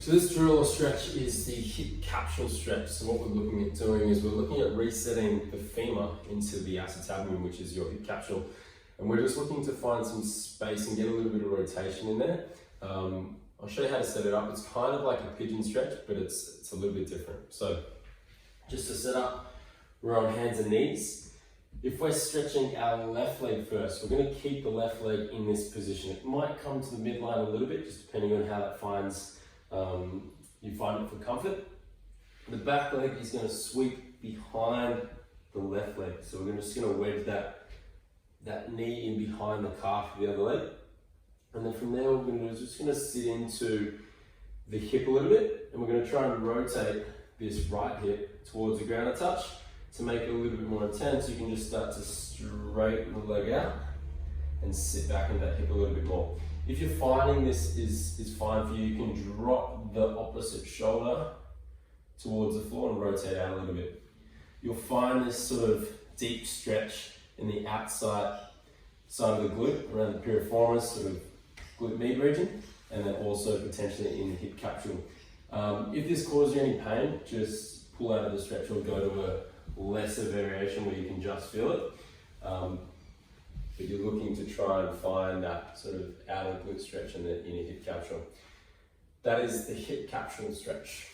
So this drill or stretch is the hip capsule stretch. So what we're looking at doing is we're looking at resetting the femur into the acetabulum, which is your hip capsule. And we're just looking to find some space and get a little bit of rotation in there. I'll show you how to set it up. It's kind of like a pigeon stretch, but it's a little bit different. So just to set up, we're on hands and knees. If we're stretching our left leg first, we're going to keep the left leg in this position. It might come to the midline a little bit, just depending on how that you find it for comfort. The back leg is going to sweep behind the left leg. So we're just going to wedge that knee in behind the calf of the other leg. And then from there, what we're going to do is just going to sit into the hip a little bit, and we're going to try and rotate this right hip towards the ground a touch to make it a little bit more intense. You can just start to straighten the leg out and sit back in that hip a little bit more. If you're finding this is fine for you, you can drop the opposite shoulder towards the floor and rotate out a little bit. You'll find this sort of deep stretch in the outside side of the glute, around the piriformis, sort of glute med region, and then also potentially in the hip capsule. If this causes you any pain, just pull out of the stretch or go to a lesser variation where you can just feel it. But you're looking to try and find that sort of outer glute stretch in the hip capsule. That is the hip capsule stretch.